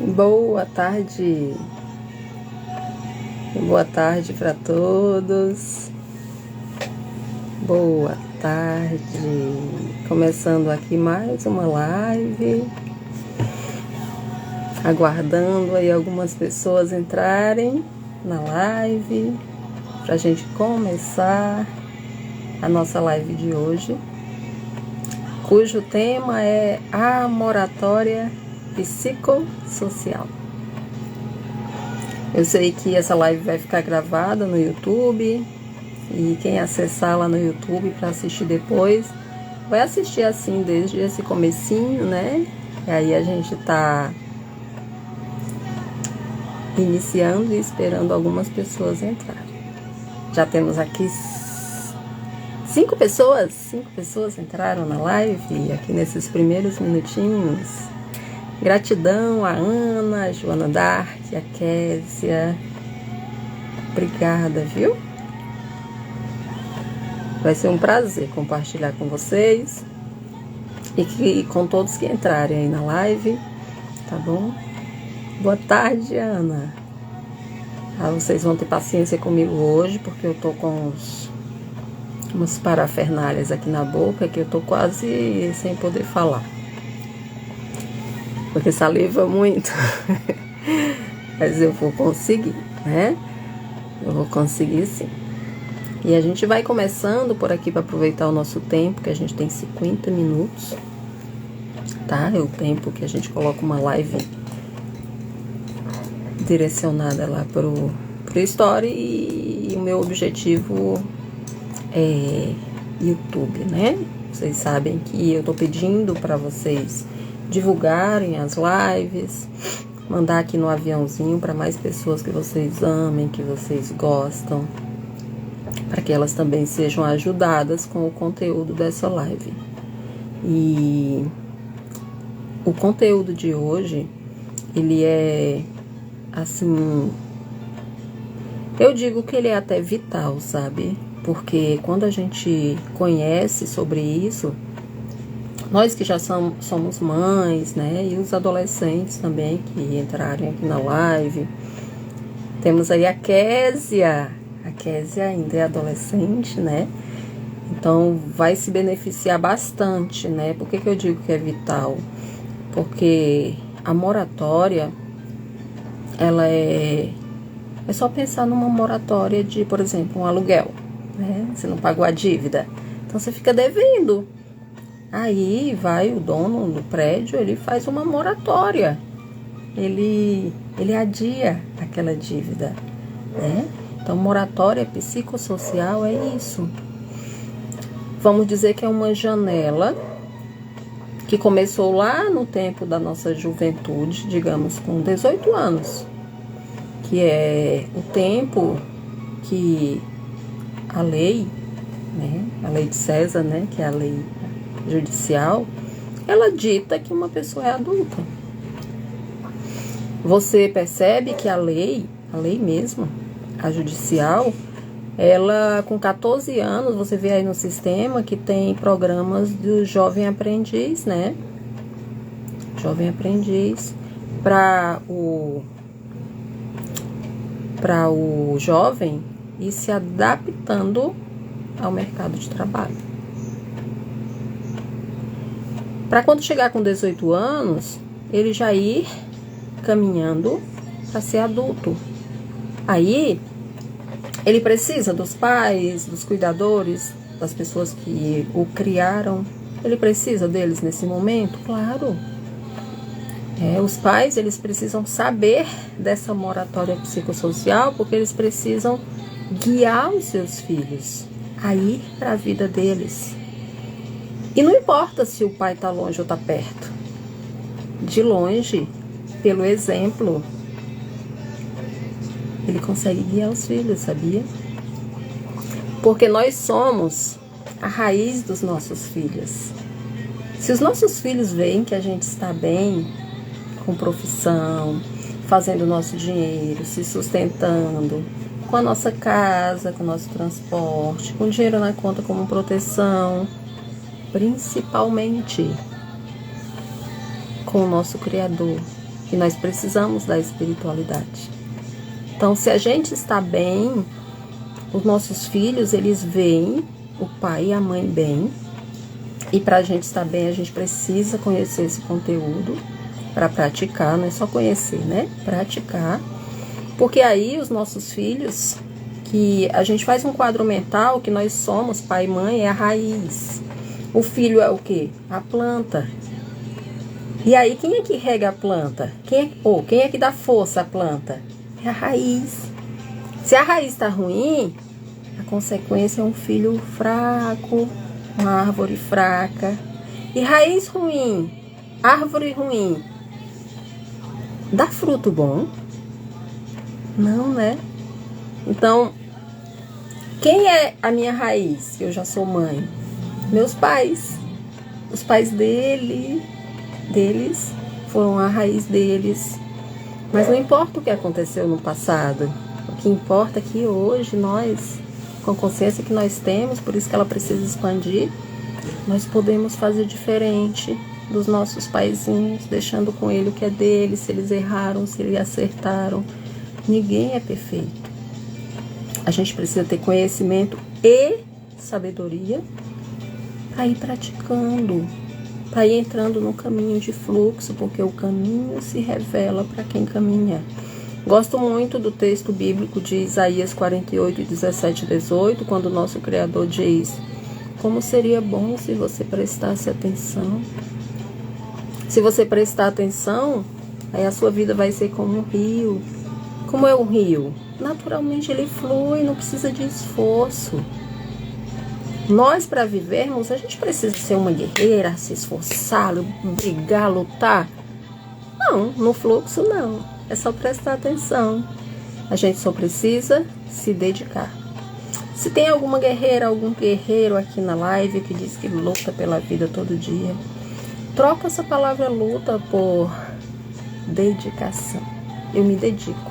Boa tarde para todos. Boa tarde. Começando aqui mais uma live. Aguardando aí algumas pessoas entrarem na live para a gente começar a nossa live de hoje, cujo tema é a moratória psicossocial. Eu sei que essa live vai ficar gravada no YouTube e quem acessar lá no YouTube para assistir depois vai assistir assim desde esse comecinho, né? E aí a gente tá iniciando e esperando algumas pessoas entrarem. Já temos aqui 5 pessoas entraram na live aqui nesses primeiros minutinhos. Gratidão a Ana, a Joana Dark, a Késia. Obrigada, viu? Vai ser um prazer compartilhar com vocês e com todos que entrarem aí na live, tá bom? Boa tarde, Ana. Vocês vão ter paciência comigo hoje, porque eu tô com umas parafernálias aqui na boca que eu tô quase sem poder falar. Porque saliva muito. Mas eu vou conseguir, né? Eu vou conseguir sim. E a gente vai começando por aqui para aproveitar o nosso tempo, que a gente tem 50 minutos. Tá? É o tempo que a gente coloca uma live direcionada lá pro Story, e o meu objetivo é YouTube, né? Vocês sabem que eu tô pedindo para vocês divulgarem as lives, mandar aqui no aviãozinho para mais pessoas que vocês amem, que vocês gostam, para que elas também sejam ajudadas com o conteúdo dessa live. E o conteúdo de hoje, ele é assim, eu digo que ele é até vital, sabe? Porque quando a gente conhece sobre isso, nós que já somos mães, né? E os adolescentes também que entrarem aqui na live. Temos aí a Késia. A Késia ainda é adolescente, né? Então vai se beneficiar bastante, né? Por que eu digo que é vital? Porque a moratória, ela é só pensar numa moratória de, por exemplo, um aluguel, né? Você não pagou a dívida, então você fica devendo. Aí vai o dono do prédio, ele faz uma moratória, ele adia aquela dívida, né? Então, moratória psicossocial é isso. Vamos dizer que é uma janela que começou lá no tempo da nossa juventude, digamos com 18 anos, que é o tempo que a lei, né, a lei de César, né, que é a lei judicial, ela dita que uma pessoa é adulta. Você percebe que a lei mesmo, a judicial, ela com 14 anos, você vê aí no sistema que tem programas do jovem aprendiz, né? Jovem aprendiz para o jovem ir se adaptando ao mercado de trabalho. Para quando chegar com 18 anos, ele já ir caminhando para ser adulto. Aí, ele precisa dos pais, dos cuidadores, das pessoas que o criaram. Ele precisa deles nesse momento? Claro. Os pais, eles precisam saber dessa moratória psicossocial, porque eles precisam guiar os seus filhos a ir para a vida deles. E não importa se o pai está longe ou está perto. De longe, pelo exemplo, ele consegue guiar os filhos, sabia? Porque nós somos a raiz dos nossos filhos. Se os nossos filhos veem que a gente está bem, com profissão, fazendo o nosso dinheiro, se sustentando, com a nossa casa, com o nosso transporte, com dinheiro na conta como proteção, principalmente com o nosso Criador, E nós precisamos da espiritualidade. Então, se a gente está bem, os nossos filhos, eles veem o pai e a mãe bem. E para a gente estar bem, a gente precisa conhecer esse conteúdo para praticar, não é só conhecer, né? Praticar. Porque aí os nossos filhos, que a gente faz um quadro mental que nós somos, pai e mãe, é a raiz. O filho é o quê? A planta. E aí, quem é que rega a planta? Quem é que dá força à planta? É a raiz. Se a raiz está ruim, a consequência é um filho fraco, uma árvore fraca. E raiz ruim, árvore ruim, dá fruto bom? Não, né? Então, quem é a minha raiz? Eu já sou mãe. Meus pais. Os pais deles foram a raiz deles. Mas não importa o que aconteceu no passado. O que importa é que hoje nós, com a consciência que nós temos, por isso que ela precisa expandir, nós podemos fazer diferente dos nossos paizinhos, deixando com ele o que é deles, se eles erraram, se eles acertaram. Ninguém é perfeito. A gente precisa ter conhecimento e sabedoria para ir praticando, para ir entrando no caminho de fluxo, porque o caminho se revela para quem caminha. Gosto muito do texto bíblico de Isaías 48, 17 e 18, quando o nosso Criador diz: como seria bom se você prestasse atenção. Se você prestar atenção, aí a sua vida vai ser como um rio. Como é um rio? Naturalmente ele flui, não precisa de esforço. Nós, para vivermos, a gente precisa ser uma guerreira, se esforçar, brigar, lutar. Não, no fluxo não. É só prestar atenção. A gente só precisa se dedicar. Se tem alguma guerreira, algum guerreiro aqui na live que diz que luta pela vida todo dia, troca essa palavra luta por dedicação. Eu me dedico.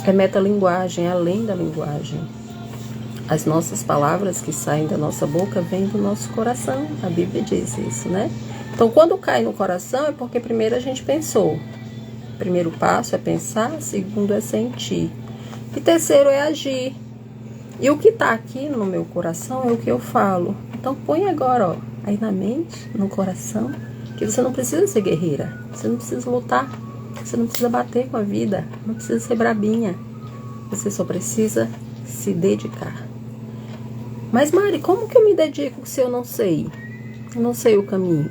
É metalinguagem, é além da linguagem. As nossas palavras que saem da nossa boca vêm do nosso coração. A Bíblia diz isso, né? Então, quando cai no coração é porque primeiro a gente pensou. O primeiro passo é pensar, segundo é sentir. E terceiro é agir. E o que está aqui no meu coração é o que eu falo. Então, põe agora, ó, aí na mente, no coração, que você não precisa ser guerreira. Você não precisa lutar. Você não precisa bater com a vida. Não precisa ser brabinha. Você só precisa se dedicar. Mas, Mari, como que eu me dedico se eu não sei? Eu não sei o caminho.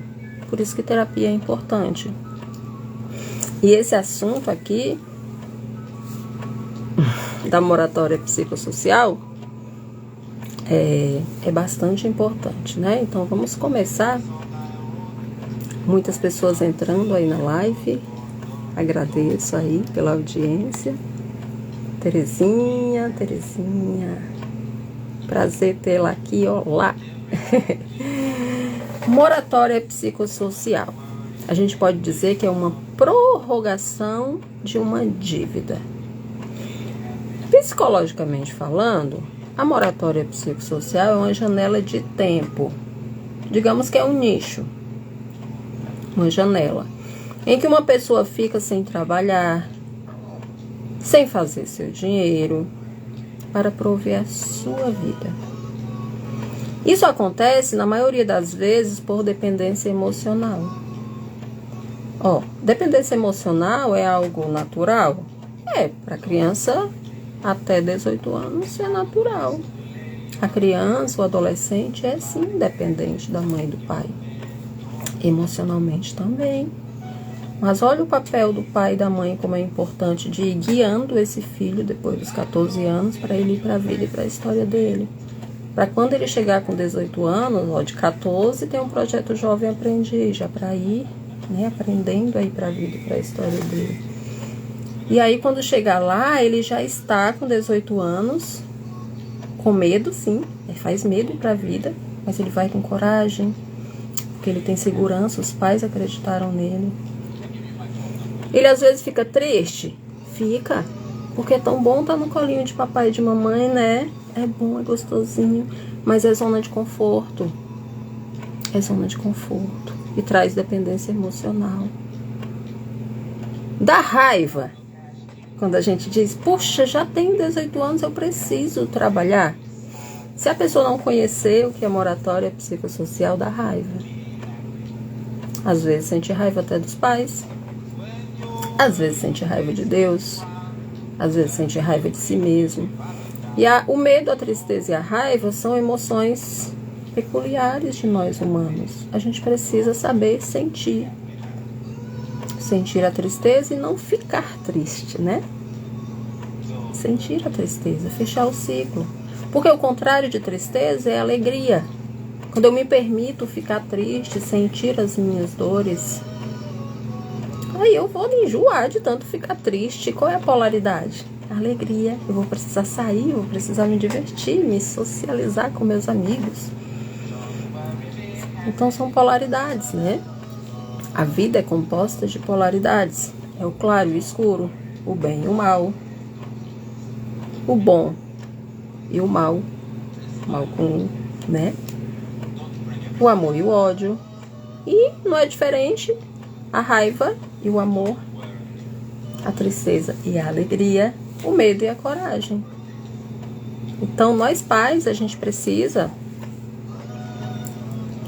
Por isso que terapia é importante. E esse assunto aqui da moratória psicossocial é bastante importante, né? Então vamos começar. Muitas pessoas entrando aí na live. Agradeço aí pela audiência. Terezinha. Prazer tê-la aqui, olá. Moratória psicossocial. A gente pode dizer que é uma prorrogação de uma dívida. Psicologicamente falando, a moratória psicossocial é uma janela de tempo. Digamos que é um nicho, uma janela, em que uma pessoa fica sem trabalhar, sem fazer seu dinheiro, para prover a sua vida. Isso acontece, na maioria das vezes, por dependência emocional. Dependência emocional é algo natural? Para criança até 18 anos é natural. A criança, o adolescente é sim dependente da mãe e do pai. Emocionalmente também. Mas olha o papel do pai e da mãe, como é importante de ir guiando esse filho depois dos 14 anos para ele ir para a vida e para a história dele. Para quando ele chegar com 18 anos, de 14, tem um projeto Jovem Aprendiz, já para ir, né, aprendendo a ir para a vida e para a história dele. E aí quando chegar lá, ele já está com 18 anos, com medo, sim, faz medo ir para a vida, mas ele vai com coragem, porque ele tem segurança, os pais acreditaram nele. Ele às vezes fica triste? Fica, porque é tão bom estar no colinho de papai e de mamãe, né? É bom, é gostosinho, mas é zona de conforto. É zona de conforto e traz dependência emocional. Da raiva, quando a gente diz, puxa, já tenho 18 anos, eu preciso trabalhar. Se a pessoa não conhecer o que é moratória psicossocial, dá raiva. Às vezes sente raiva até dos pais, às vezes sente raiva de Deus, às vezes sente raiva de si mesmo. E o medo, a tristeza e a raiva são emoções peculiares de nós humanos. A gente precisa saber sentir. Sentir a tristeza e não ficar triste, né? Sentir a tristeza, fechar o ciclo. Porque o contrário de tristeza é alegria. Quando eu me permito ficar triste, sentir as minhas dores, aí eu vou me enjoar de tanto ficar triste. Qual é a polaridade? A alegria. Eu vou precisar sair, vou precisar me divertir, me socializar com meus amigos. Então são polaridades, né? A vida é composta de polaridades. É o claro e o escuro, o bem e o mal, o bom e o mal com, né? O amor e o ódio. E não é diferente a raiva e o amor, a tristeza e a alegria, o medo e a coragem. Então, nós pais, a gente precisa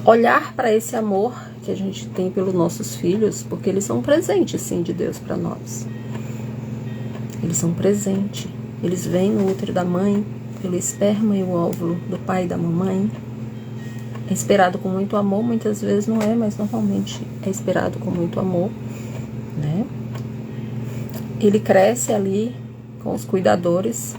olhar para esse amor que a gente tem pelos nossos filhos, porque eles são presentes, sim, de Deus para nós. Eles são presentes. Eles vêm no útero da mãe, pelo esperma e o óvulo do pai e da mamãe. É esperado com muito amor, muitas vezes não é, mas normalmente é esperado com muito amor, né? Ele cresce ali com os cuidadores.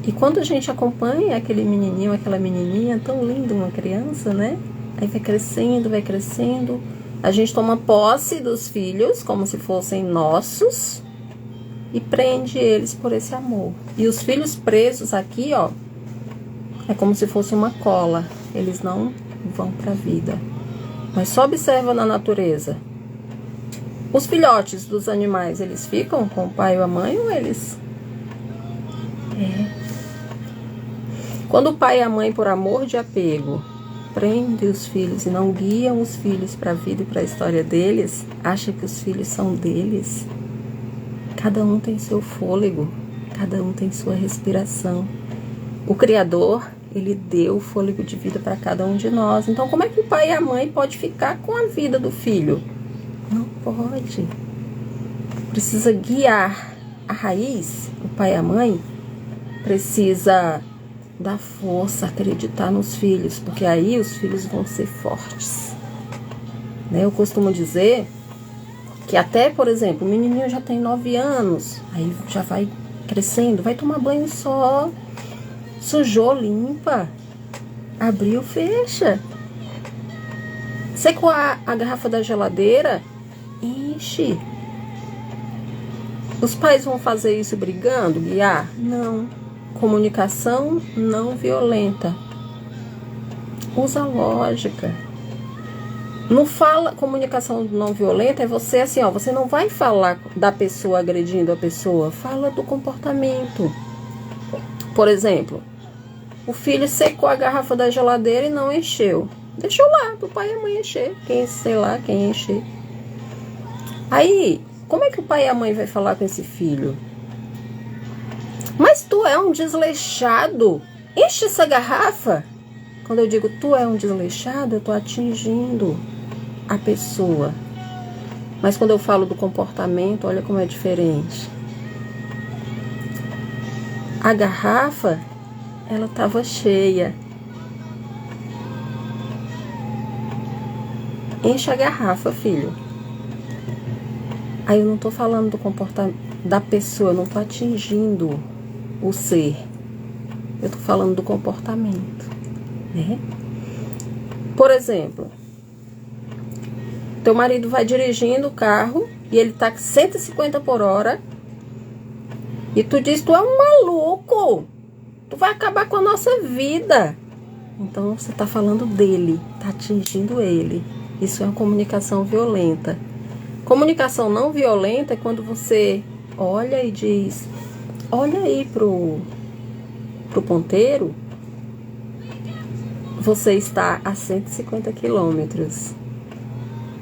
E quando a gente acompanha aquele menininho, aquela menininha tão linda, uma criança, né? Aí vai crescendo. A gente toma posse dos filhos como se fossem nossos e prende eles por esse amor. E os filhos presos aqui, ó, é como se fosse uma cola. Eles não vão para a vida. Mas só observa na natureza. Os filhotes dos animais, eles ficam com o pai ou a mãe ou eles... Quando o pai e a mãe, por amor de apego, prendem os filhos e não guiam os filhos para a vida e para a história deles, acha que os filhos são deles. Cada um tem seu fôlego, cada um tem sua respiração. O Criador, ele deu o fôlego de vida para cada um de nós. Então, como é que o pai e a mãe podem ficar com a vida do filho? Não pode. Precisa guiar a raiz. O pai e a mãe precisa dar força, acreditar nos filhos, porque aí os filhos vão ser fortes. Né? Eu costumo dizer que até, por exemplo, o menininho já tem 9 anos, aí já vai crescendo, vai tomar banho só, sujou, limpa, abriu, fecha. Secou a garrafa da geladeira, enche. Os pais vão fazer isso brigando, guiar? Não. Comunicação não violenta. Usa lógica. Não fala, comunicação não violenta é você assim, ó, você não vai falar da pessoa agredindo a pessoa, fala do comportamento. Por exemplo, o filho secou a garrafa da geladeira e não encheu. Deixou lá, pro pai e a mãe encher, sei lá, quem encher. Aí, como é que o pai e a mãe vai falar com esse filho? Mas tu é um desleixado, enche essa garrafa. Quando eu digo tu é um desleixado, eu tô atingindo a pessoa. Mas quando eu falo do comportamento, olha como é diferente. A garrafa, ela estava cheia. Enche a garrafa, filho. Aí eu não tô falando do comportamento da pessoa, eu não tô atingindo o ser. Eu tô falando do comportamento, né? Por exemplo, teu marido vai dirigindo o carro e ele tá com 150 por hora e tu diz, tu é um maluco, tu vai acabar com a nossa vida. Então você tá falando dele, tá atingindo ele. Isso é uma comunicação violenta. Comunicação não violenta é quando você olha e diz, olha aí pro ponteiro, você está a 150 quilômetros.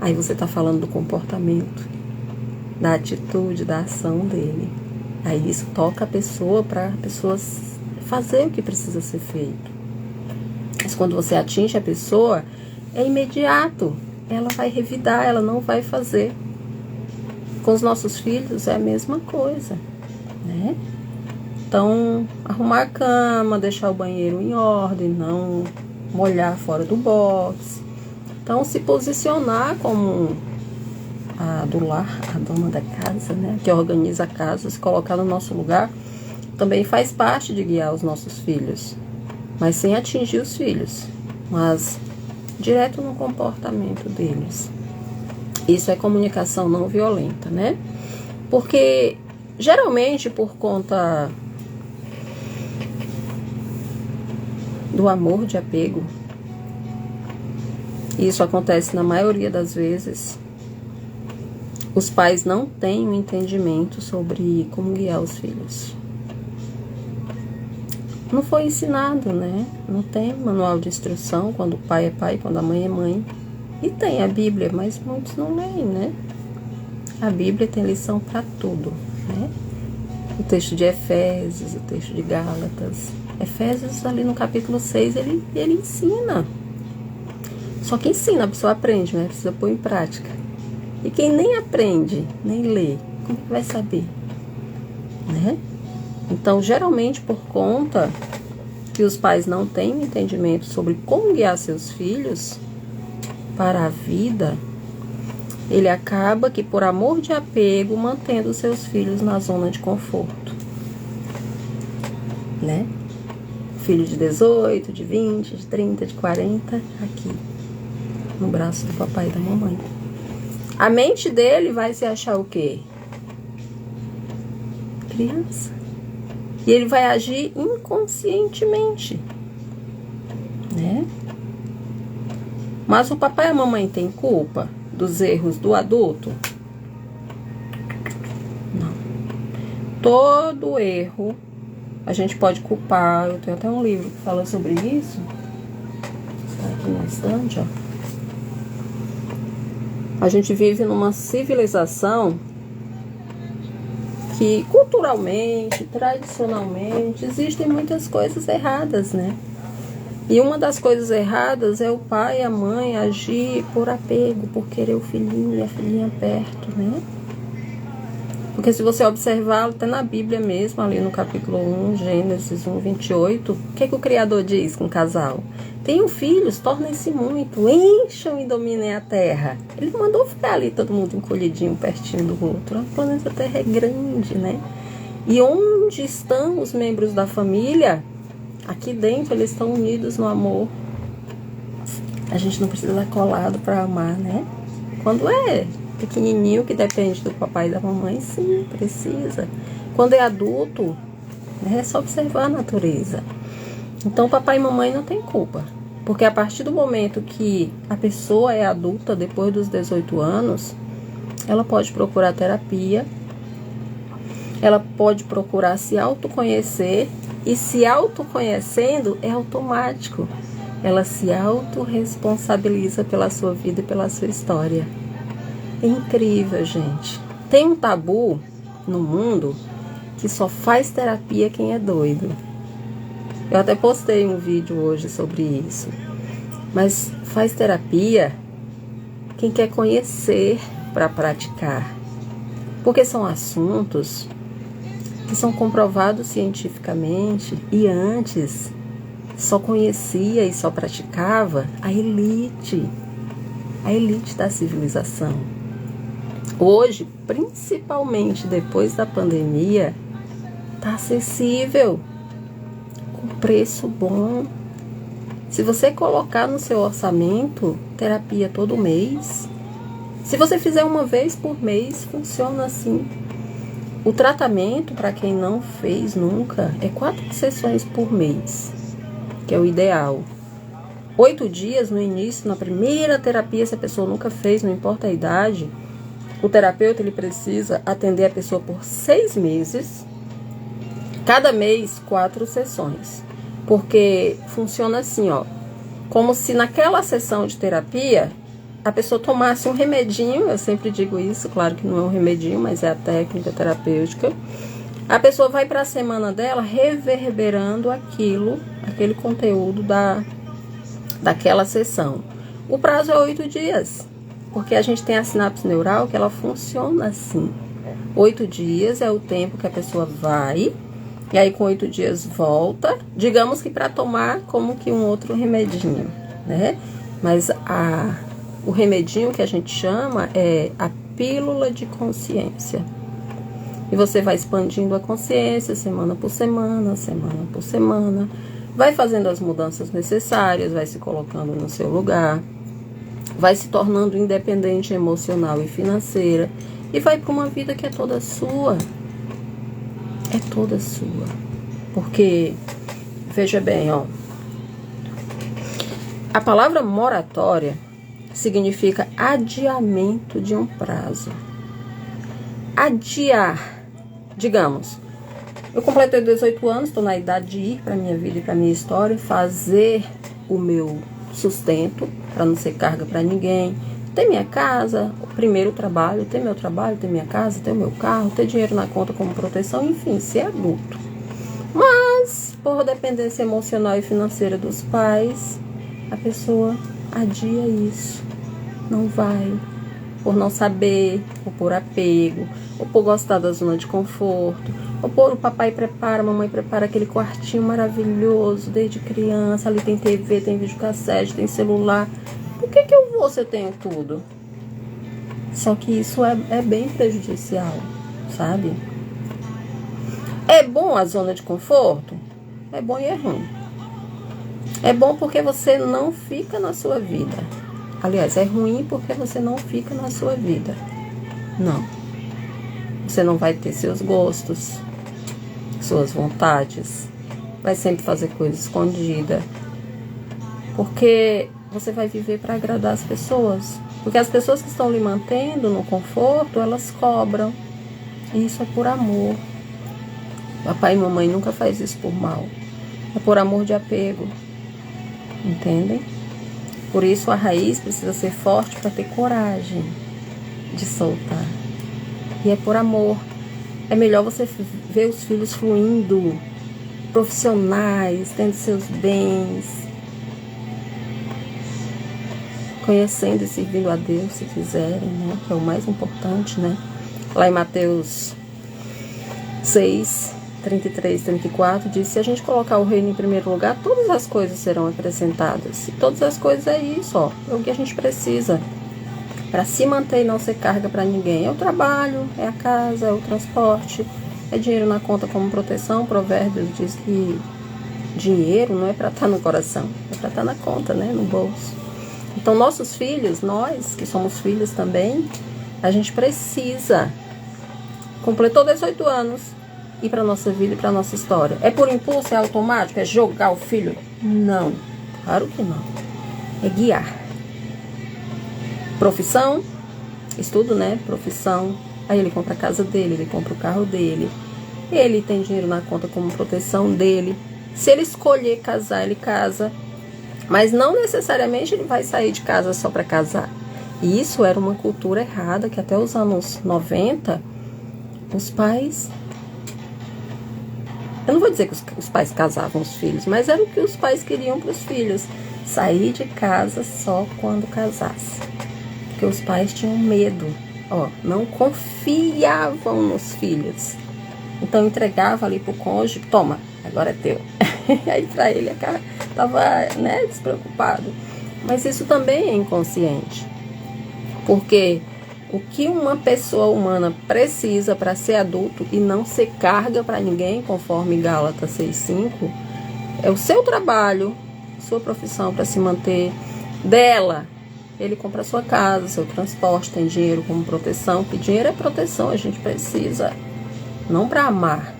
Aí você está falando do comportamento. da atitude, da ação dele. Aí isso toca a pessoa para a pessoa fazer o que precisa ser feito. Mas quando você atinge a pessoa, é imediato. Ela vai revidar, ela não vai fazer. Com os nossos filhos é a mesma coisa, né? Então, arrumar a cama, deixar o banheiro em ordem, não molhar fora do box. Então, se posicionar como a do lar, a dona da casa, né? Que organiza a casa, se colocar no nosso lugar, também faz parte de guiar os nossos filhos. Mas sem atingir os filhos, mas direto no comportamento deles. Isso é comunicação não violenta, né? Porque, geralmente, por conta do amor de apego, isso acontece na maioria das vezes, os pais não têm um entendimento sobre como guiar os filhos. Não foi ensinado, né? Não tem manual de instrução quando o pai é pai, quando a mãe é mãe. E tem a Bíblia, mas muitos não leem, né? A Bíblia tem lição para tudo, né? O texto de Efésios, o texto de Gálatas. Efésios, ali no capítulo 6, ele ensina. Só que ensina, a pessoa aprende, mas precisa pôr em prática. E quem nem aprende, nem lê, como que vai saber? Né? Então, geralmente, por conta que os pais não têm entendimento sobre como guiar seus filhos para a vida, ele acaba que, por amor de apego, mantendo seus filhos na zona de conforto. Né? Filho de 18, de 20, de 30, de 40, aqui, no braço do papai e da mamãe. A mente dele vai se achar o quê? Criança. E ele vai agir inconscientemente, né? Mas o papai e a mamãe têm culpa dos erros do adulto? Não. Todo erro a gente pode culpar. Eu tenho até um livro que fala sobre isso. Está aqui na estante, ó. A gente vive numa civilização que culturalmente, tradicionalmente, existem muitas coisas erradas, né? E uma das coisas erradas é o pai e a mãe agir por apego, por querer o filhinho e a filhinha perto, né? Porque se você observar até na Bíblia mesmo, ali no capítulo 1, Gênesis 1, 28, o que o Criador diz com o casal? Tenham filhos, tornem-se muito, encham e dominem a terra. Ele mandou ficar ali todo mundo encolhidinho, pertinho do outro. O planeta Terra é grande, né? E onde estão os membros da família? Aqui dentro eles estão unidos no amor. A gente não precisa estar colado para amar, né? Quando é pequenininho, que depende do papai e da mamãe, sim, precisa. Quando é adulto, né, é só observar a natureza. Então, papai e mamãe não tem culpa. Porque a partir do momento que a pessoa é adulta, depois dos 18 anos, ela pode procurar terapia, ela pode procurar se autoconhecer, e se autoconhecendo é automático. Ela se autorresponsabiliza pela sua vida e pela sua história. É incrível, gente. Tem um tabu no mundo que só faz terapia quem é doido. Eu até postei um vídeo hoje sobre isso. Mas faz terapia quem quer conhecer para praticar. Porque são assuntos que são comprovados cientificamente, e antes só conhecia e só praticava a elite da civilização. Hoje, principalmente depois da pandemia, está acessível, com preço bom. Se você colocar no seu orçamento terapia todo mês, se você fizer uma vez por mês, funciona assim. O tratamento, para quem não fez nunca, é 4 sessões por mês, que é o ideal. 8 dias no início, na primeira terapia, se a pessoa nunca fez, não importa a idade, o terapeuta ele precisa atender a pessoa por 6 meses, cada mês 4 sessões. Porque funciona assim, ó, como se naquela sessão de terapia a pessoa tomasse um remedinho, eu sempre digo isso, claro que não é um remedinho, mas é a técnica terapêutica. A pessoa vai para a semana dela reverberando aquele conteúdo daquela sessão. O prazo é 8 dias, porque a gente tem a sinapse neural que ela funciona assim. 8 dias é o tempo que a pessoa vai, e aí com 8 dias volta, digamos que para tomar como que um outro remedinho, né? Mas o remedinho que a gente chama é a pílula de consciência. E você vai expandindo a consciência semana por semana, semana por semana. Vai fazendo as mudanças necessárias, vai se colocando no seu lugar. Vai se tornando independente emocional e financeira. E vai para uma vida que é toda sua. É toda sua. Porque, veja bem, ó. A palavra moratória significa adiamento de um prazo. Adiar. Digamos, eu completei 18 anos, estou na idade de ir para a minha vida e para a minha história, fazer o meu sustento, para não ser carga para ninguém, ter minha casa, o primeiro trabalho, ter meu trabalho, ter minha casa, ter o meu carro, ter dinheiro na conta como proteção, enfim, ser adulto. Mas, por dependência emocional e financeira dos pais, a pessoa adia isso, não vai. Por não saber, ou por apego, ou por gostar da zona de conforto, ou por o papai prepara, a mamãe prepara aquele quartinho maravilhoso desde criança, ali tem TV, tem videocassete, tem celular. Por que eu vou se eu tenho tudo? Só que isso é bem prejudicial, sabe? É bom a zona de conforto? É bom e é ruim. É bom porque você não fica na sua vida. Aliás, é ruim porque você não fica na sua vida. Não. Você não vai ter seus gostos, suas vontades. Vai sempre fazer coisa escondida. Porque você vai viver para agradar as pessoas. Porque as pessoas que estão lhe mantendo no conforto, elas cobram. E isso é por amor. Papai e mamãe nunca faz isso por mal. É por amor de apego. Entendem? Por isso a raiz precisa ser forte para ter coragem de soltar. E é por amor. É melhor você ver os filhos fluindo, profissionais, tendo seus bens, conhecendo e servindo a Deus, se quiserem, né? Que é o mais importante, né? Lá em Mateus 6, 33, 34, diz: se a gente colocar o reino em primeiro lugar, todas as coisas serão acrescentadas. E todas as coisas é isso, ó. É o que a gente precisa para se manter e não ser carga para ninguém. É o trabalho, é a casa, é o transporte, é dinheiro na conta como proteção. Provérbios diz que dinheiro não é para estar no coração, é para estar na conta, né? No bolso. Então, nossos filhos, nós que somos filhos também, a gente precisa. Completou 18 anos, ir para nossa vida e para nossa história. É por impulso, é automático, é jogar o filho? Não, claro que não. É guiar. Profissão, estudo, né? Profissão. Aí ele compra a casa dele, ele compra o carro dele. Ele tem dinheiro na conta como proteção dele. Se ele escolher casar, ele casa. Mas não necessariamente ele vai sair de casa só para casar. E isso era uma cultura errada, que até os anos 90, os pais... Eu não vou dizer que os pais casavam os filhos, mas era o que os pais queriam para os filhos. Sair de casa só quando casasse. Porque os pais tinham medo, ó, não confiavam nos filhos. Então entregava ali pro cônjuge, toma, agora é teu. Aí para ele estava, né, despreocupado. Mas isso também é inconsciente. Porque o que uma pessoa humana precisa para ser adulto e não ser carga para ninguém, conforme Gálatas 6:5, é o seu trabalho, sua profissão para se manter dela. Ele compra a sua casa, seu transporte, tem dinheiro como proteção, que dinheiro é proteção, a gente precisa, não para amar,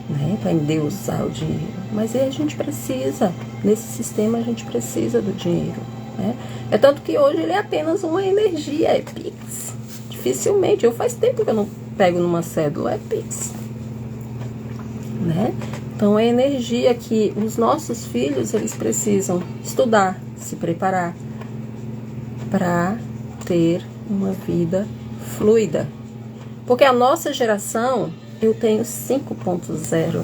né, para endeusar o dinheiro, mas a gente precisa, nesse sistema a gente precisa do dinheiro, né? É tanto que hoje ele é apenas uma energia, é Pix. Dificilmente, faz tempo que eu não pego numa cédula, é Pix, né? Então é energia que os nossos filhos, eles precisam estudar, se preparar, para ter uma vida fluida. Porque a nossa geração, eu tenho 5.0.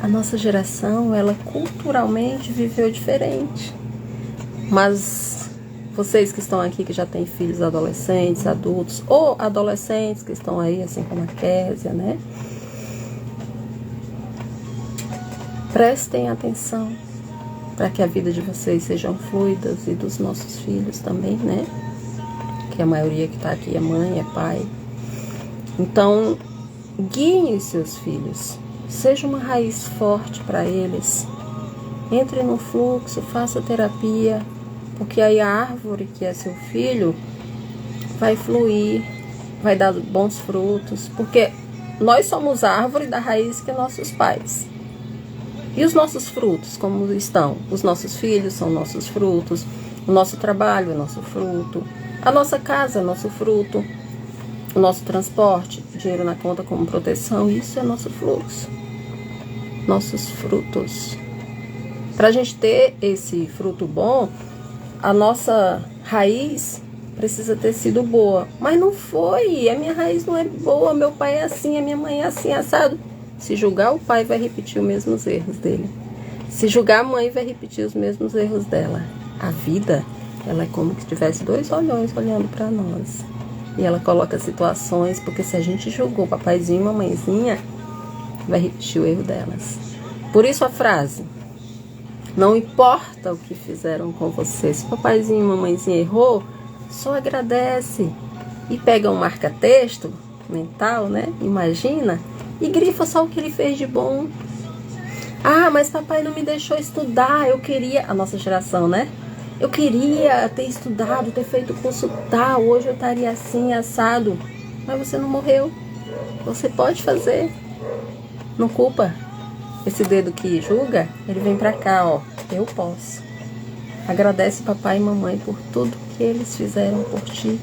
A nossa geração, ela culturalmente viveu diferente. Mas vocês que estão aqui, que já têm filhos adolescentes, adultos, ou adolescentes que estão aí, assim como a Késia, né? Prestem atenção para que a vida de vocês sejam fluidas e dos nossos filhos também, né? Que a maioria que está aqui é mãe, é pai. Então, guiem os seus filhos. Seja uma raiz forte para eles. Entre no fluxo, faça terapia, porque aí a árvore que é seu filho vai fluir, vai dar bons frutos, porque nós somos a árvore da raiz que é nossos pais. E os nossos frutos, como estão? Os nossos filhos são nossos frutos, o nosso trabalho é nosso fruto, a nossa casa é nosso fruto, o nosso transporte, dinheiro na conta como proteção, isso é nosso fluxo, nossos frutos. Para a gente ter esse fruto bom, a nossa raiz precisa ter sido boa. Mas não foi, a minha raiz não é boa, meu pai é assim, a minha mãe é assim, assado. Se julgar, o pai vai repetir os mesmos erros dele. Se julgar, a mãe vai repetir os mesmos erros dela. A vida, ela é como se tivesse 2 olhões olhando para nós. E ela coloca situações, porque se a gente julgou papaizinho e mamãezinha, vai repetir o erro delas. Por isso a frase: não importa o que fizeram com você. Se papaizinho e mamãezinha errou, só agradece. E pega um marca-texto mental, né? Imagina. E grifa só o que ele fez de bom. Ah, mas papai não me deixou estudar. Eu queria... A nossa geração, né? Eu queria ter estudado, ter feito curso tal. Hoje eu estaria assim, assado. Mas você não morreu. Você pode fazer. Não culpa. Esse dedo que julga, ele vem pra cá, ó. Eu posso. Agradece papai e mamãe por tudo que eles fizeram por ti.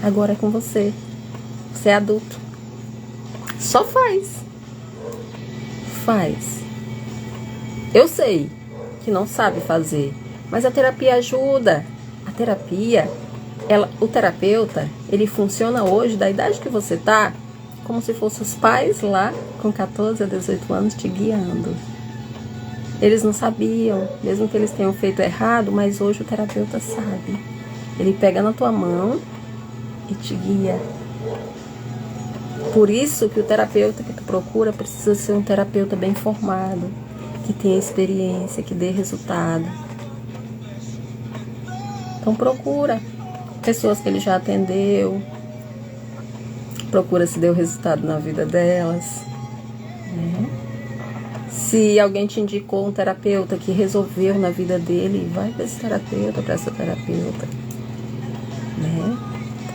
Agora é com você. Você é adulto. Só faz. Faz. Eu sei que não sabe fazer, mas a terapia ajuda. A terapia, o terapeuta, ele funciona hoje, da idade que você tá, como se fossem os pais lá, com 14 a 18 anos, te guiando. Eles não sabiam, mesmo que eles tenham feito errado, mas hoje o terapeuta sabe. Ele pega na tua mão e te guia. Por isso que o terapeuta que tu procura precisa ser um terapeuta bem formado, que tenha experiência, que dê resultado. Então procura pessoas que ele já atendeu, procura se deu resultado na vida delas, né? Se alguém te indicou um terapeuta que resolveu na vida dele, vai para esse terapeuta, para essa terapeuta, né?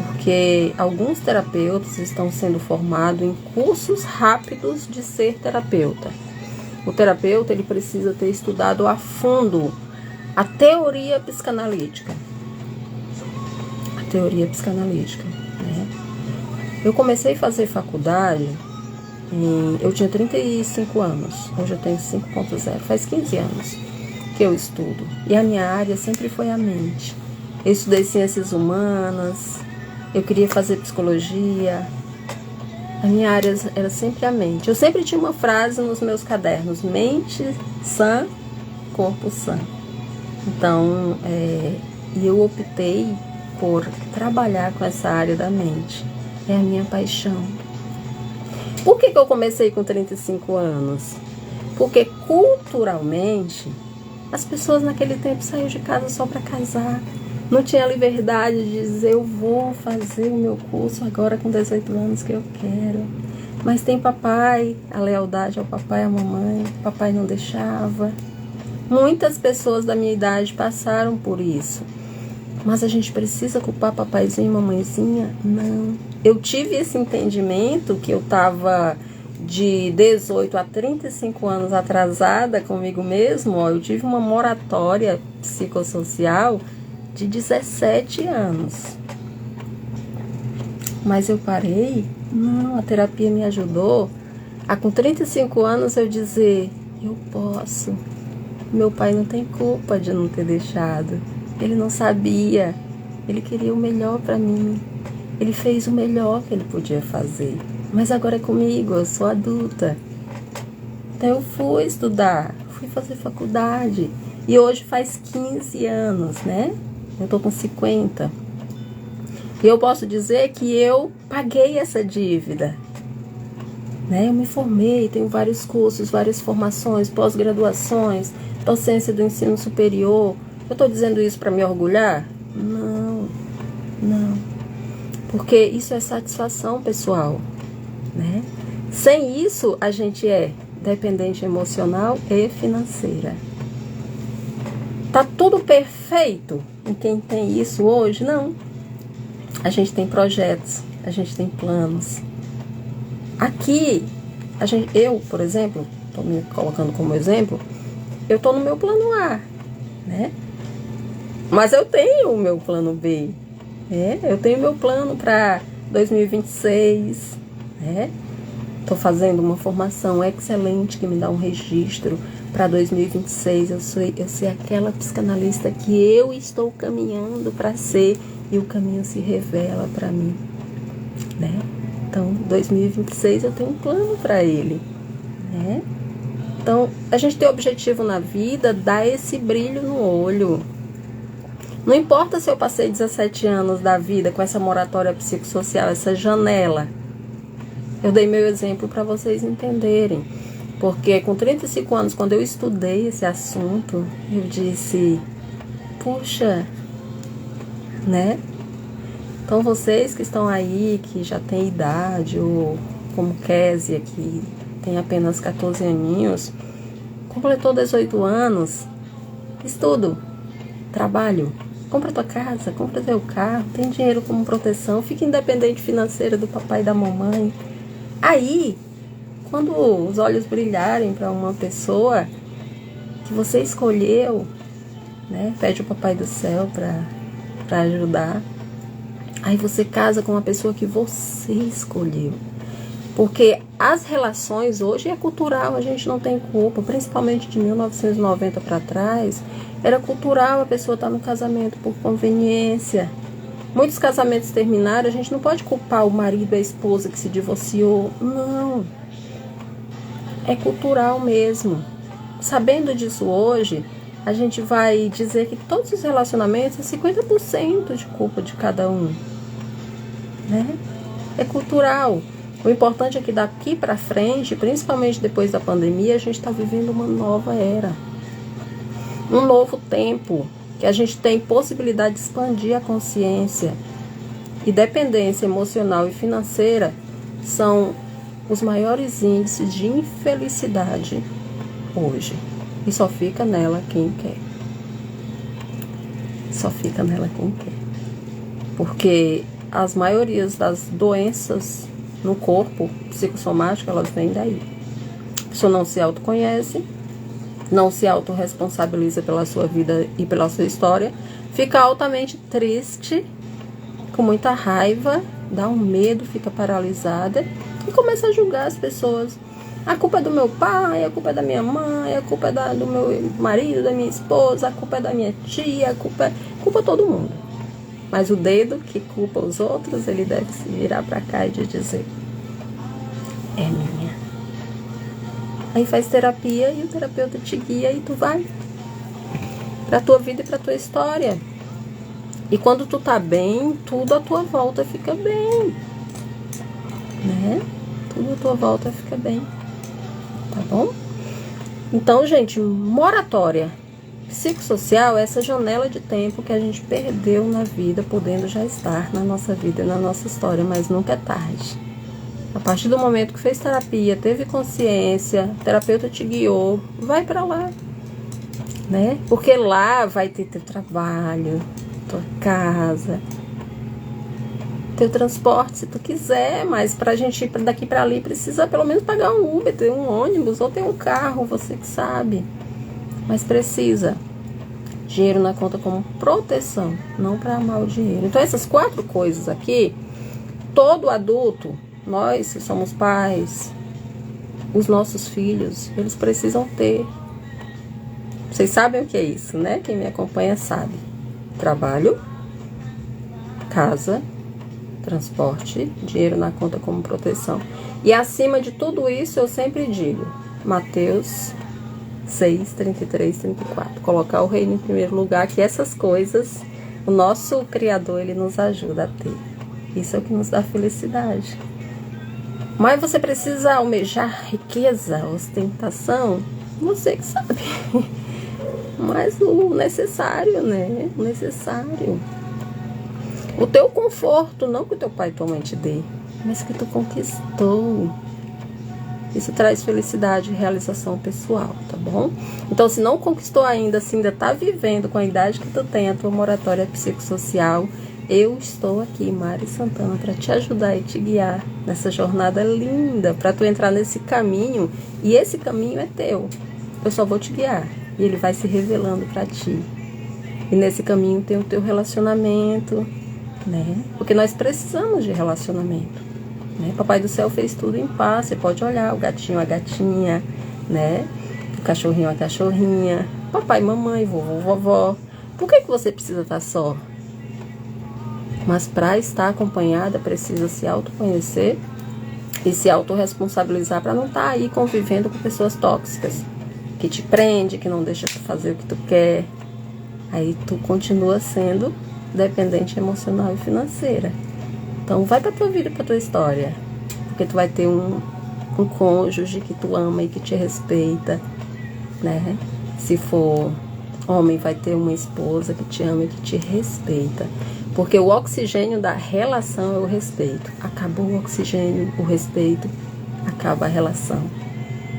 Porque alguns terapeutas estão sendo formados em cursos rápidos de ser terapeuta. O terapeuta, ele precisa ter estudado a fundo a teoria psicanalítica. A teoria psicanalítica, né? Eu comecei a fazer faculdade, eu tinha 35 anos, hoje eu tenho 5.0, faz 15 anos que eu estudo. E a minha área sempre foi a mente. Eu estudei ciências humanas, eu queria fazer psicologia. A minha área era sempre a mente. Eu sempre tinha uma frase nos meus cadernos: mente sã, corpo sã. Então, eu optei por trabalhar com essa área da mente. É a minha paixão. Por que eu comecei com 35 anos? Porque culturalmente, as pessoas naquele tempo saíam de casa só para casar. Não tinha liberdade de dizer: eu vou fazer o meu curso agora com 18 anos que eu quero. Mas tem papai, a lealdade ao papai e à mamãe. Papai não deixava. Muitas pessoas da minha idade passaram por isso. Mas a gente precisa culpar papaizinho e mamãezinha? Não. Eu tive esse entendimento que eu estava de 18 a 35 anos atrasada comigo mesmo. Ó, eu tive uma moratória psicossocial de 17 anos. Mas eu parei? Não, a terapia me ajudou a, com 35 anos, eu dizer: eu posso. Meu pai não tem culpa de não ter deixado. Ele não sabia. Ele queria o melhor para mim. Ele fez o melhor que ele podia fazer. Mas agora é comigo, eu sou adulta. Então eu fui estudar, fui fazer faculdade. E hoje faz 15 anos, né? Eu tô com 50. E eu posso dizer que eu paguei essa dívida. Né? Eu me formei, tenho vários cursos, várias formações, pós-graduações, docência do ensino superior. Eu tô dizendo isso para me orgulhar? Não. Porque isso é satisfação pessoal, né? Sem isso, a gente é dependente emocional e financeira. Tá tudo perfeito em quem tem isso hoje? Não. A gente tem projetos, a gente tem planos. Aqui, eu, por exemplo, tô me colocando como exemplo, eu tô no meu plano A, né? Mas eu tenho o meu plano B. Eu tenho meu plano para 2026, né? Tô fazendo uma formação excelente que me dá um registro para 2026. Eu sei aquela psicanalista que eu estou caminhando para ser e o caminho se revela para mim, né? Então, 2026 eu tenho um plano para ele, né? Então, a gente tem objetivo na vida, dá esse brilho no olho. Não importa se eu passei 17 anos da vida com essa moratória psicossocial, essa janela. Eu dei meu exemplo para vocês entenderem. Porque com 35 anos, quando eu estudei esse assunto, eu disse, puxa, né? Então vocês que estão aí, que já têm idade, ou como Késia, que tem apenas 14 aninhos, completou 18 anos, estudo, trabalho. Compra tua casa, compra teu carro, tem dinheiro como proteção, fica independente financeira do papai e da mamãe. Aí, quando os olhos brilharem para uma pessoa que você escolheu, né, pede o papai do céu para ajudar. Aí você casa com uma pessoa que você escolheu. Porque as relações hoje é cultural, a gente não tem culpa, principalmente de 1990 para trás, era cultural a pessoa estar no casamento por conveniência. Muitos casamentos terminaram, a gente não pode culpar o marido e a esposa que se divorciou, não. É cultural mesmo. Sabendo disso hoje, a gente vai dizer que todos os relacionamentos é 50% de culpa de cada um, né? É cultural. O importante é que daqui para frente, principalmente depois da pandemia, a gente está vivendo uma nova era. Um novo tempo, que a gente tem possibilidade de expandir a consciência. E dependência emocional e financeira são os maiores índices de infelicidade hoje. E só fica nela quem quer. Só fica nela quem quer. Porque as maiorias das doenças no corpo psicossomático, elas vêm daí. A pessoa não se autoconhece, não se autorresponsabiliza pela sua vida e pela sua história, fica altamente triste, com muita raiva, dá um medo, fica paralisada e começa a julgar as pessoas. A culpa é do meu pai, a culpa é da minha mãe, a culpa é do meu marido, da minha esposa, a culpa é da minha tia, a culpa é todo mundo. Mas o dedo que culpa os outros, ele deve se virar pra cá e dizer, é minha. Aí faz terapia e o terapeuta te guia e tu vai pra tua vida e pra tua história. E quando tu tá bem, tudo à tua volta fica bem, né? Tudo à tua volta fica bem, tá bom? Então, gente, moratória psicossocial é essa janela de tempo que a gente perdeu na vida, podendo já estar na nossa vida e na nossa história, mas nunca é tarde. A partir do momento que fez terapia, teve consciência, o terapeuta te guiou, vai pra lá, né? Porque lá vai ter teu trabalho, tua casa, teu transporte, se tu quiser, mas pra gente ir daqui pra ali precisa pelo menos pagar um Uber, ter um ônibus ou ter um carro, você que sabe. Mas precisa. Dinheiro na conta como proteção, não para amar o dinheiro. Então essas 4 coisas aqui, todo adulto, nós que somos pais, os nossos filhos, eles precisam ter. Vocês sabem o que é isso, né? Quem me acompanha sabe. trabalho, casa, transporte, dinheiro na conta como proteção. E acima de tudo isso, eu sempre digo, Mateus 6, 33, 34. Colocar o reino em primeiro lugar, que essas coisas, o nosso Criador, ele nos ajuda a ter. Isso é o que nos dá felicidade. Mas você precisa almejar riqueza, ostentação, você que sabe. Mas o necessário, né? O necessário. O teu conforto, não que o teu pai e tua mãe te dê, mas que tu conquistou. Isso traz felicidade e realização pessoal, tá bom? Então, se não conquistou ainda, se ainda tá vivendo com a idade que tu tem, a tua moratória psicossocial, eu estou aqui, Mari Santana, para te ajudar e te guiar nessa jornada linda, para tu entrar nesse caminho, e esse caminho é teu. Eu só vou te guiar, e ele vai se revelando para ti. E nesse caminho tem o teu relacionamento, né? Porque nós precisamos de relacionamento, né? Papai do céu fez tudo em paz. Você pode olhar o gatinho, a gatinha, né? O cachorrinho, a cachorrinha, papai, mamãe, vovô, vovó. Por que você precisa estar só? Mas para estar acompanhada, precisa se autoconhecer e se autorresponsabilizar para não estar aí convivendo com pessoas tóxicas, que te prende, que não deixa tu fazer o que tu quer. Aí tu continua sendo dependente emocional e financeira. Então vai pra tua vida, pra tua história, porque tu vai ter um cônjuge que tu ama e que te respeita, né? Se for homem, vai ter uma esposa que te ama e que te respeita, porque o oxigênio da relação é o respeito. Acabou o oxigênio, o respeito, acaba a relação.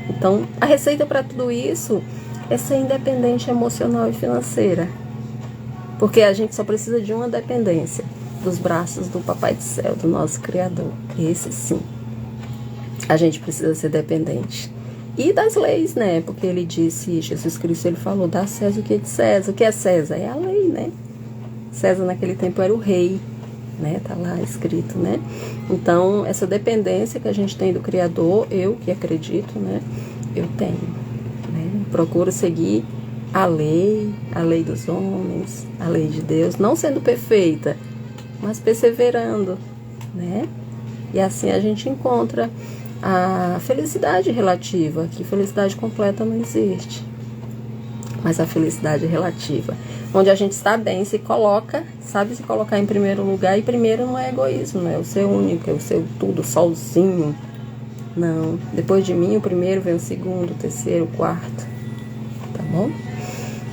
Então a receita para tudo isso é ser independente emocional e financeira. Porque a gente só precisa de uma dependência, dos braços do Papai do Céu, do nosso Criador. Esse sim. A gente precisa ser dependente. E das leis, né? Porque ele disse, Jesus Cristo, ele falou, dá a César o que é de César. O que é César? É a lei, né? César naquele tempo era o rei, né? Tá lá escrito, né? Então, essa dependência que a gente tem do Criador, eu que acredito, né? Eu tenho, né? Procuro seguir a lei dos homens, a lei de Deus, não sendo perfeita, mas perseverando, né? E assim a gente encontra a felicidade relativa, que felicidade completa não existe, mas a felicidade relativa, onde a gente está bem, se coloca, sabe se colocar em primeiro lugar, e primeiro não é egoísmo, não é o ser único, é o seu tudo sozinho, não. Depois de mim, o primeiro vem o segundo, o terceiro, o quarto, tá bom?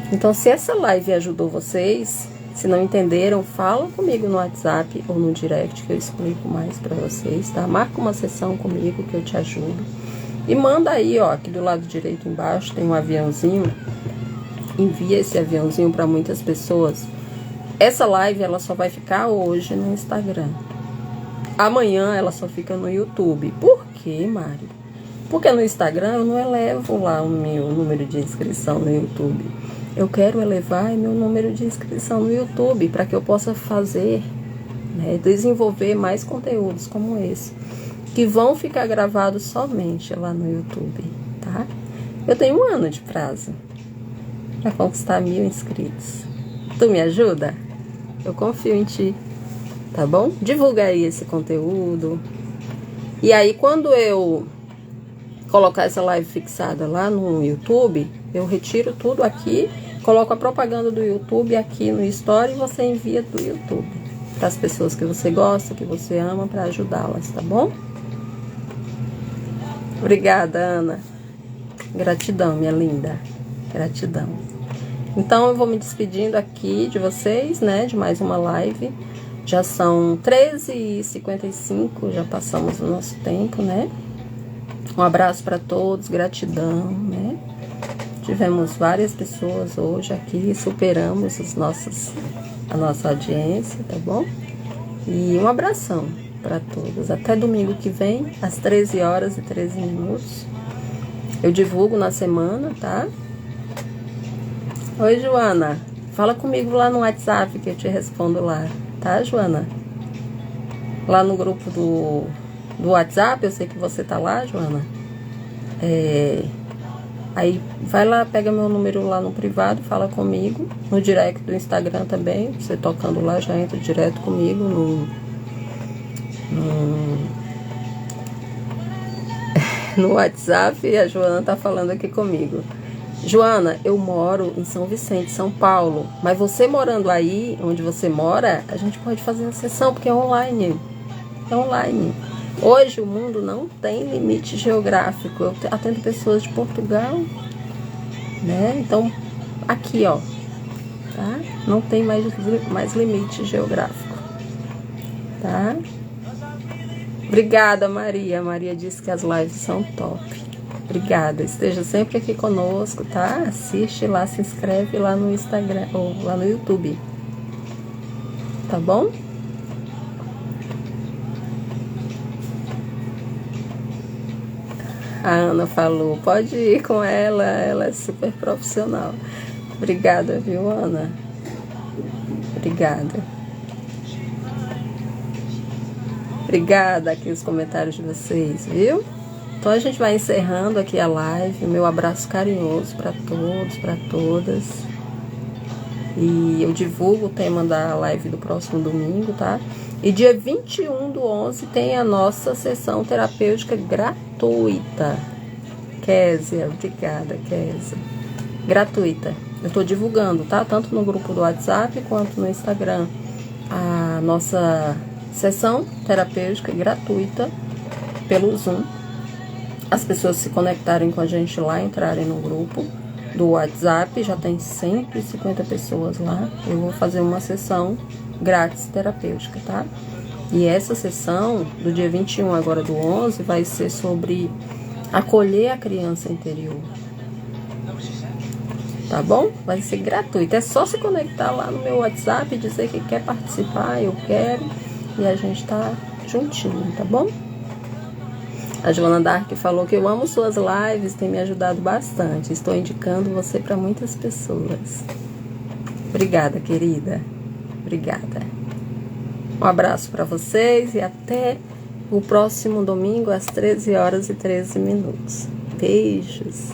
Então, se essa live ajudou vocês, se não entenderam, fala comigo no WhatsApp ou no direct que eu explico mais pra vocês, tá? Marca uma sessão comigo que eu te ajudo. E manda aí, ó, aqui do lado direito embaixo tem um aviãozinho. Envia esse aviãozinho para muitas pessoas. Essa live, ela só vai ficar hoje no Instagram. Amanhã ela só fica no YouTube. Por quê, Mari? Porque no Instagram eu não elevo lá o meu número de inscrição no YouTube. Eu quero elevar meu número de inscrição no YouTube para que eu possa fazer, né, desenvolver mais conteúdos como esse, que vão ficar gravados somente lá no YouTube, tá? Eu tenho 1 ano de prazo para conquistar 1000 inscritos. Tu me ajuda? Eu confio em ti, tá bom? Divulga aí esse conteúdo. E aí, quando eu colocar essa live fixada lá no YouTube, eu retiro tudo aqui, coloco a propaganda do YouTube aqui no Story e você envia do YouTube para as pessoas que você gosta, que você ama, para ajudá-las, tá bom? Obrigada, Ana. Gratidão, minha linda. Gratidão. Então, eu vou me despedindo aqui de vocês, né, de mais uma live. Já são 13h55, já passamos o nosso tempo, né? Um abraço para todos, gratidão, né? Tivemos várias pessoas hoje aqui, superamos a nossa audiência, tá bom? E um abração para todos. Até domingo que vem, às 13h13. Eu divulgo na semana, tá? Oi, Joana. Fala comigo lá no WhatsApp que eu te respondo lá, tá, Joana? Lá no grupo do WhatsApp, eu sei que você tá lá, Joana. Aí vai lá, pega meu número lá no privado, fala comigo, no direct do Instagram também, você tocando lá já entra direto comigo no WhatsApp, e a Joana tá falando aqui comigo. Joana, eu moro em São Vicente, São Paulo, mas você morando aí, onde você mora, a gente pode fazer uma sessão, porque é online. É online. Hoje o mundo não tem limite geográfico. Eu atendo pessoas de Portugal, né? Então, aqui, ó, tá? Não tem mais limite geográfico, tá? Obrigada, Maria. Maria disse que as lives são top. Obrigada. Esteja sempre aqui conosco, tá? Assiste lá, se inscreve lá no Instagram ou lá no YouTube. Tá bom? A Ana falou, pode ir com ela é super profissional. Obrigada, viu, Ana? Obrigada. Obrigada aqui os comentários de vocês, viu? Então a gente vai encerrando aqui a live. Meu abraço carinhoso para todos, para todas. E eu divulgo o tema da live do próximo domingo, tá? E dia 21/11 tem a nossa sessão terapêutica gratuita. Kézia, obrigada, Kézia. Gratuita. Eu tô divulgando, tá? Tanto no grupo do WhatsApp quanto no Instagram. A nossa sessão terapêutica gratuita pelo Zoom. As pessoas se conectarem com a gente lá, entrarem no grupo do WhatsApp, já tem 150 pessoas lá. Eu vou fazer uma sessão grátis terapêutica, tá? E essa sessão do dia 21 agora do 11 vai ser sobre acolher a criança interior. Tá bom? Vai ser gratuito. É só se conectar lá no meu WhatsApp e dizer que quer participar, eu quero. E a gente tá juntinho, tá bom? A Joana Dark falou que eu amo suas lives, tem me ajudado bastante. Estou indicando você para muitas pessoas. Obrigada, querida. Obrigada. Um abraço para vocês e até o próximo domingo às 13h13. Beijos.